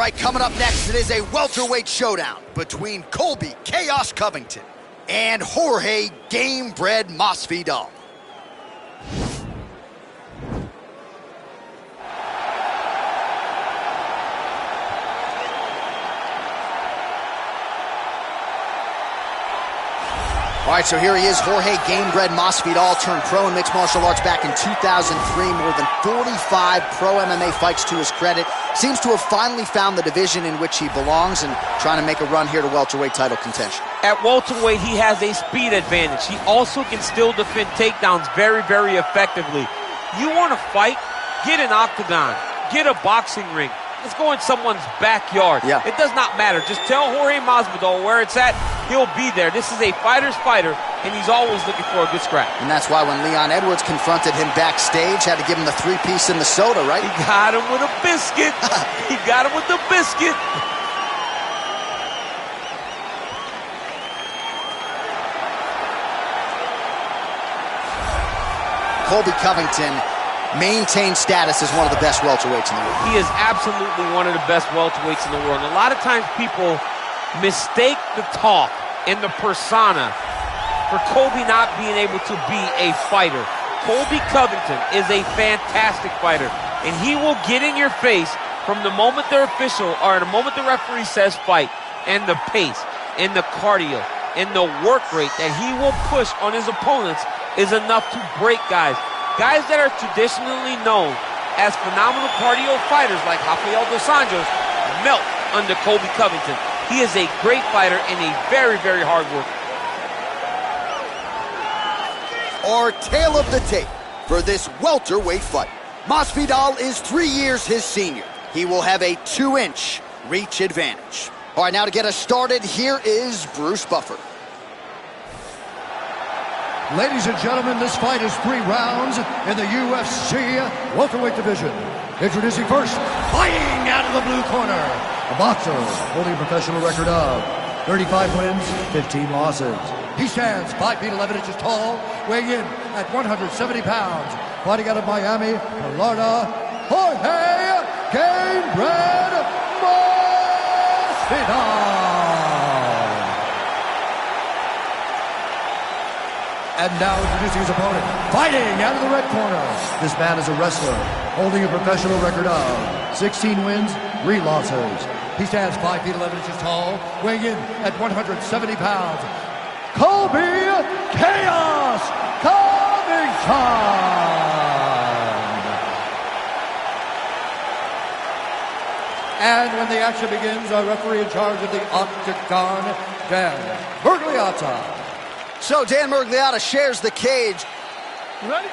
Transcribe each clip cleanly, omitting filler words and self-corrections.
right, coming up next, it is a welterweight showdown between Colby Chaos Covington and Jorge Gamebred Masvidal. All right, so here he is, Jorge Gamebred Masvidal, turned pro in mixed martial arts back in 2003. More than 45 pro MMA fights to his credit. Seems to have finally found the division in which he belongs and trying to make a run here to welterweight title contention. At welterweight, he has a speed advantage. He also can still defend takedowns very, very effectively. You want to fight? Get an octagon. Get a boxing ring. Let's go in someone's backyard. Yeah. It does not matter. Just tell Jorge Masvidal where it's at. He'll be there. This is a fighter's fighter, and he's always looking for a good scrap. And that's why when Leon Edwards confronted him backstage, had to give him the three-piece in the soda, right? He got him with a biscuit. He got him with the biscuit. Colby Covington maintains status as one of the best welterweights in the world. He is absolutely one of the best welterweights in the world. And a lot of times people mistake the talk and the persona for Colby not being able to be a fighter. Colby Covington is a fantastic fighter, and he will get in your face from the moment the official or the moment the referee says fight. And the pace and the cardio and the work rate that he will push on his opponents is enough to break guys. Guys that are traditionally known as phenomenal cardio fighters like Rafael dos Anjos melt under Colby Covington. He is a great fighter and a very, very hard worker. Our tale of the tape for this welterweight fight. Masvidal is 3 years his senior. He will have a 2-inch reach advantage. All right, now to get us started, here is Bruce Buffer. Ladies and gentlemen, this fight is 3 rounds in the UFC welterweight division. Introducing first, fighting out of the blue corner, a boxer holding a professional record of 35 wins, 15 losses. He stands 5 feet 11 inches tall, weighing in at 170 pounds. Fighting out of Miami, Florida, Jorge Gamebred Masvidal. And now introducing his opponent, fighting out of the red corner. This man is a wrestler, holding a professional record of 16 wins, 3 losses. He stands 5 feet 11 inches tall, weighing in at 170 pounds. Colby Chaos Covington. And when the action begins, our referee in charge of the octagon, Dan Miragliotta. So Dan Miragliotta shares the cage. You ready?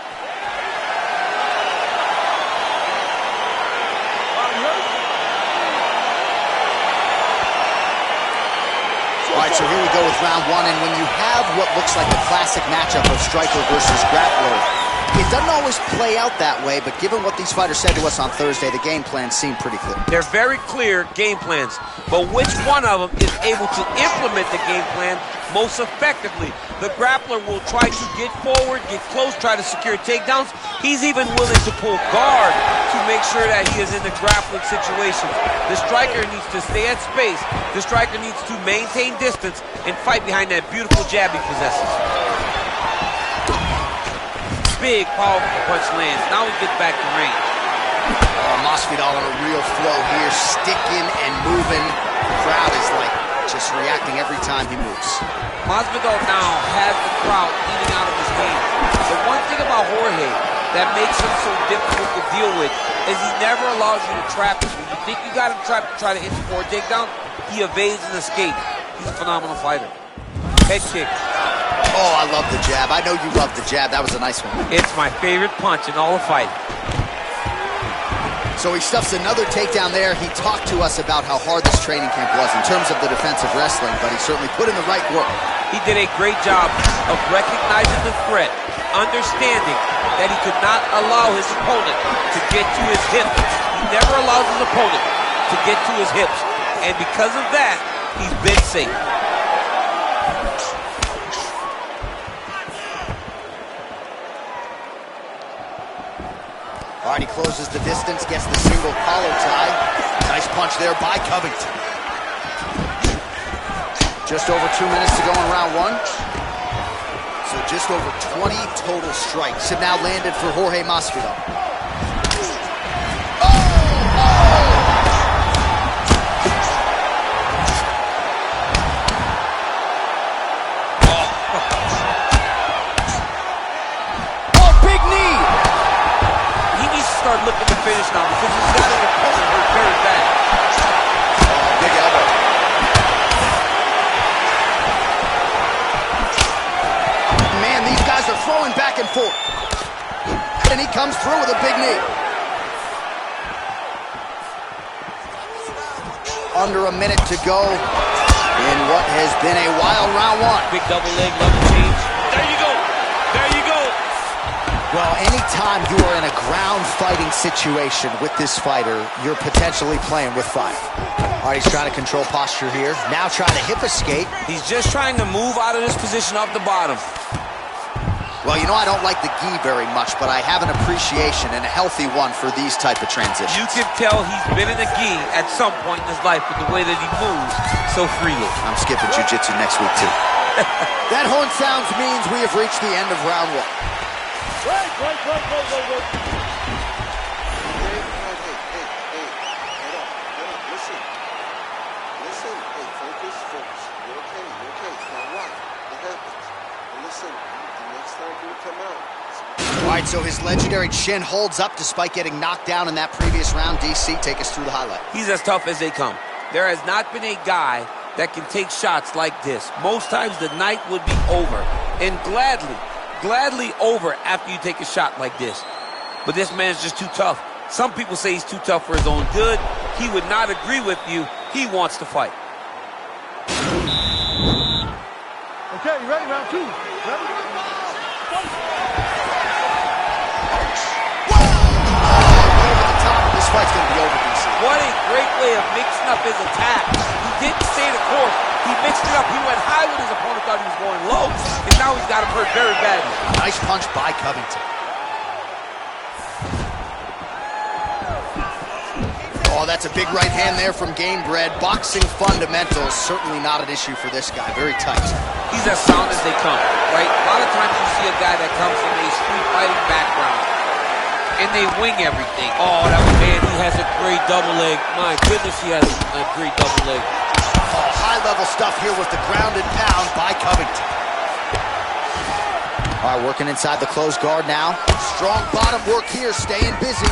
All right, so here we go with round 1, and when you have what looks like a classic matchup of striker versus grappler, it doesn't always play out that way, but given what these fighters said to us on Thursday, the game plans seem pretty clear. They're very clear game plans, but which one of them is able to implement the game plan most effectively? The grappler will try to get forward, get close, try to secure takedowns. He's even willing to pull guard to make sure that he is in the grappling situation. The striker needs to stay at space. The striker needs to maintain distance and fight behind that beautiful jab he possesses. Big, powerful punch lands. Now we get back to range. Masvidal on a real flow here, sticking and moving. The crowd is like just reacting every time he moves. Masvidal now has the crowd eating out of his hands. The one thing about Jorge that makes him so difficult to deal with is he never allows you to trap him. When you think you got him trapped to try to hit you for a takedown, he evades and escapes. He's a phenomenal fighter. Head kick. Oh, I love the jab. I know you love the jab. That was a nice one. It's my favorite punch in all the fight. So he stuffs another takedown there. He talked to us about how hard this training camp was in terms of the defensive wrestling, but he certainly put in the right work. He did a great job of recognizing the threat, understanding that he could not allow his opponent to get to his hips. He never allows his opponent to get to his hips. And because of that, he's been safe. All right, he closes the distance, gets the single collar tie. Nice punch there by Covington. Just over 2 minutes to go in round one. So just over 20 total strikes have now landed for Jorge Masvidal. Start looking to finish now because he's got an opponent hurt very bad. Big elbow. Man, these guys are throwing back and forth. And he comes through with a big knee. Under a minute to go in what has been a wild round one. Big double leg, level change. There you go. There you go. Well, anytime you are in a ground fighting situation with this fighter, you're potentially playing with fire. All right, he's trying to control posture here. Now trying to hip escape. He's just trying to move out of this position off the bottom. Well, you know, I don't like the gi very much, but I have an appreciation and a healthy one for these type of transitions. You can tell he's been in a gi at some point in his life with the way that he moves so freely. I'm skipping jiu-jitsu next week, too. That horn sounds means we have reached the end of round one. Wait. Hey, listen, hey, focus. You're okay, now what? It happens. And listen, the next time you come out. All right, so his legendary chin holds up despite getting knocked down in that previous round. DC, take us through the highlight. He's as tough as they come. There has not been a guy that can take shots like this. Most times the night would be over, and gladly over after you take a shot like this. But this man's just too tough. Some people say he's too tough for his own good. He would not agree with you. He wants to fight. Okay, you ready? Round two. Ready? This fight's going to be over, DC. What a great way of mixing up his attack. He didn't stay the course. He mixed it up. He went high when his opponent thought he was going low, and now he's got him hurt very badly. Nice punch by Covington. Oh, that's a big right hand there from Gamebred. Boxing fundamentals, certainly not an issue for this guy. Very tight. He's as sound as they come, right? A lot of times you see a guy that comes from a street fighting background, and they wing everything. Oh, that man, he has a great double leg. My goodness, he has a great double leg. Oh, high-level stuff here with the ground and pound by Covington. All right, working inside the closed guard now. Strong bottom work here, staying busy.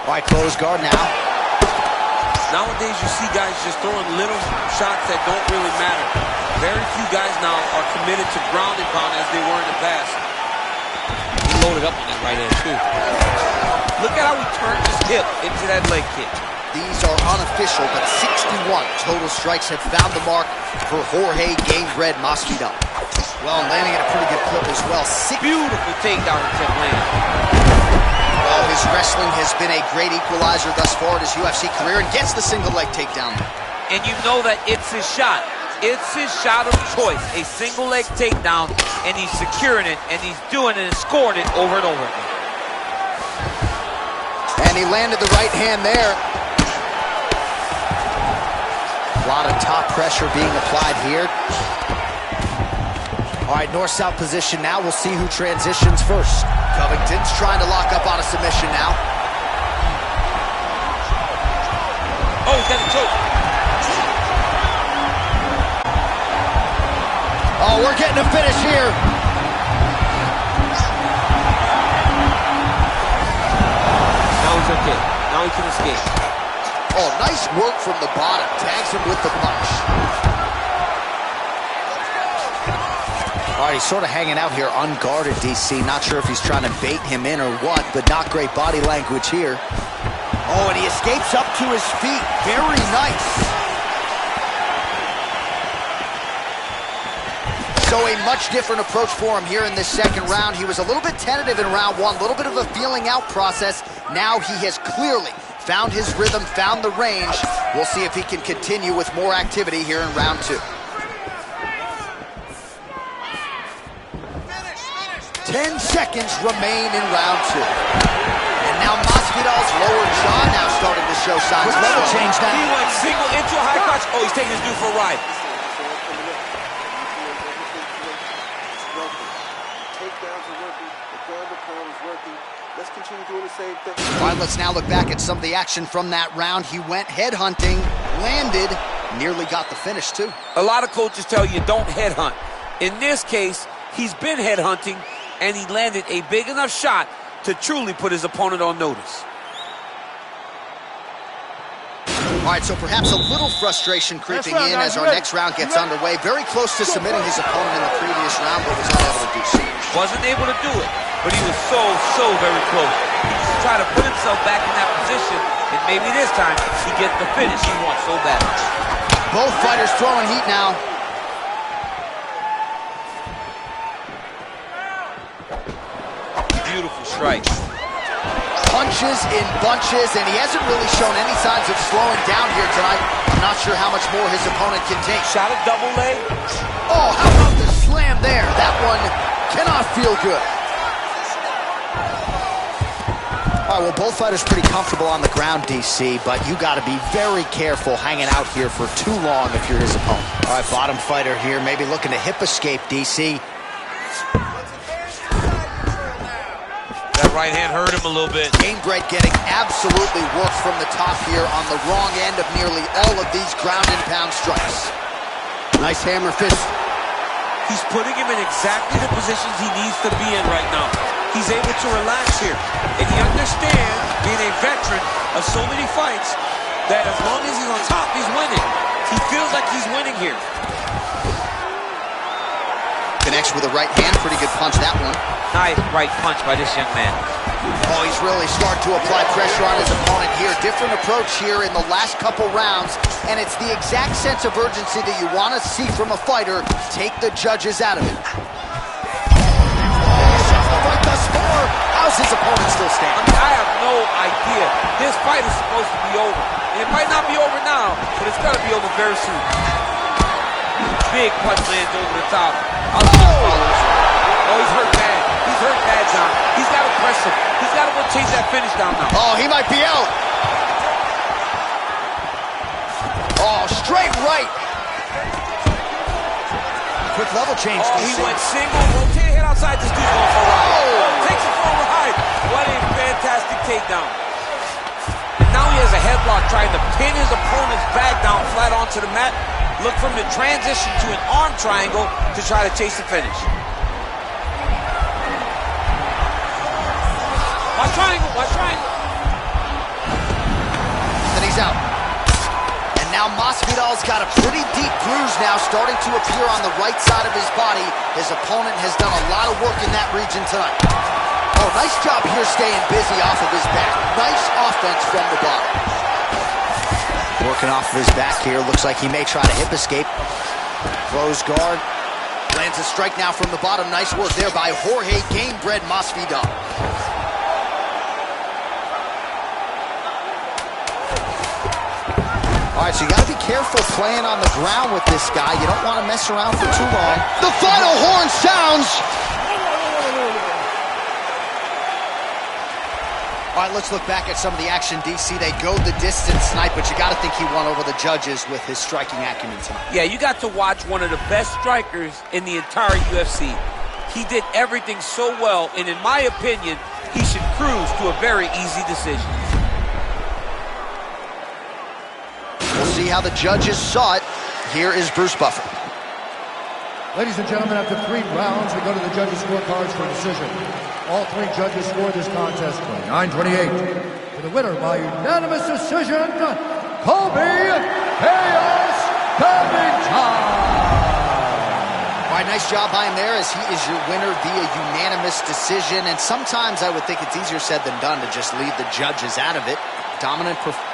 All right, closed guard now. Nowadays, you see guys just throwing little shots that don't really matter. Very few guys now are committed to ground and pound as they were in the past. He loaded up on that right hand, too. Look at how he turned his hip into that leg kick. These are unofficial, but 61 total strikes have found the mark for Jorge Gamebred Masvidal. Well, landing at a pretty good clip as well. Beautiful takedown attempt landed. Well, his wrestling has been a great equalizer thus far in his UFC career and gets the single leg takedown. And you know that it's his shot. It's his shot of choice, a single leg takedown, and he's securing it, and he's doing it and scoring it over and over again. And he landed the right hand there. A lot of top pressure being applied here. All right, north-south position now. We'll see who transitions first. Covington's trying to lock up on a submission now. Oh, he's got a choke. Oh, we're getting a finish here. Now he's okay. Now he can escape. Oh, nice work from the bottom. Tags him with the punch. All right, he's sort of hanging out here unguarded, DC. Not sure if he's trying to bait him in or what, but not great body language here. Oh, and he escapes up to his feet. Very nice. So a much different approach for him here in this second round. He was a little bit tentative in round one, a little bit of a feeling out process. Now he has clearly found his rhythm, found the range. We'll see if he can continue with more activity here in round two. 10 seconds remain in round 2. And now Masvidal's lower jaw now starting to show signs of level change now. He went single into a high crotch. Oh, he's taking his dude for a ride. Takedowns are working. The ground and pound is working. Let's continue doing the same thing. All right, let's now look back at some of the action from that round. He went headhunting, landed, nearly got the finish too. A lot of coaches tell you don't headhunt. In this case, he's been headhunting, and he landed a big enough shot to truly put his opponent on notice. All right, so perhaps a little frustration creeping in as our next round gets underway. Very close to submitting his opponent in the previous round, but was unable to do so. Wasn't able to do it, but he was so very close. He just tried to put himself back in that position, and maybe this time he gets the finish he wants so bad. Both fighters throwing heat now. Beautiful strike. Punches in bunches, and he hasn't really shown any signs of slowing down here tonight. I'm not sure how much more his opponent can take. Shot a double leg. Oh, how about the slam there? That one cannot feel good. All right, well, both fighters pretty comfortable on the ground, DC, but you got to be very careful hanging out here for too long if you're his opponent. All right, bottom fighter here, maybe looking to hip escape, DC. Right hand hurt him a little bit. Gamebred getting absolutely worked from the top here on the wrong end of nearly all of these ground and pound strikes. Nice hammer fist. He's putting him in exactly the positions he needs to be in right now. He's able to relax here. And he understands, being a veteran of so many fights, that as long as he's on top, he's winning. He feels like he's winning here. Connects with a right hand. Pretty good punch, that one. Nice right punch by this young man. Oh, he's really starting to apply pressure on his opponent here. Different approach here in the last couple rounds, and it's the exact sense of urgency that you want to see from a fighter. Take the judges out of it. Right thus far, how's his opponent still standing? I have no idea. This fight is supposed to be over. And it might not be over now, but it's got to be over very soon. Big punch lands over the top. Oh, he's hurt bad. He's hurt bad, John. He's got to press him. He's got to go chase that finish down now. Oh, he might be out. Oh, straight right. Quick level change. Oh, he went single. Rotate head outside. This dude's going for a ride. Oh, takes it for a ride. What a fantastic takedown. And now he has a headlock trying to pin his opponent's back down flat onto the mat. Look from the transition to an arm triangle to try to chase the finish. Watch triangle, watch triangle. Then he's out. And now Masvidal's got a pretty deep bruise now starting to appear on the right side of his body. His opponent has done a lot of work in that region tonight. Oh, nice job here staying busy off of his back. Nice offense from the bottom. Working off of his back here. Looks like he may try to hip escape. Throws guard. Lands a strike now from the bottom. Nice work there by Jorge Gamebred Masvidal. All right, so you got to be careful playing on the ground with this guy. You don't want to mess around for too long. The final horn sounds. All right, let's look back at some of the action, DC. They go the distance tonight, but you got to think he won over the judges with his striking acumen tonight. Yeah, you got to watch one of the best strikers in the entire UFC. He did everything so well, and in my opinion, he should cruise to a very easy decision. We'll see how the judges saw it. Here is Bruce Buffer. Ladies and gentlemen, after 3 rounds, we go to the judges' scorecards for decision. All 3 judges scored this contest 29-28. For the winner by unanimous decision, Colby Covington. All right, nice job by him there as he is your winner via unanimous decision. And sometimes I would think it's easier said than done to just leave the judges out of it. Dominant performance.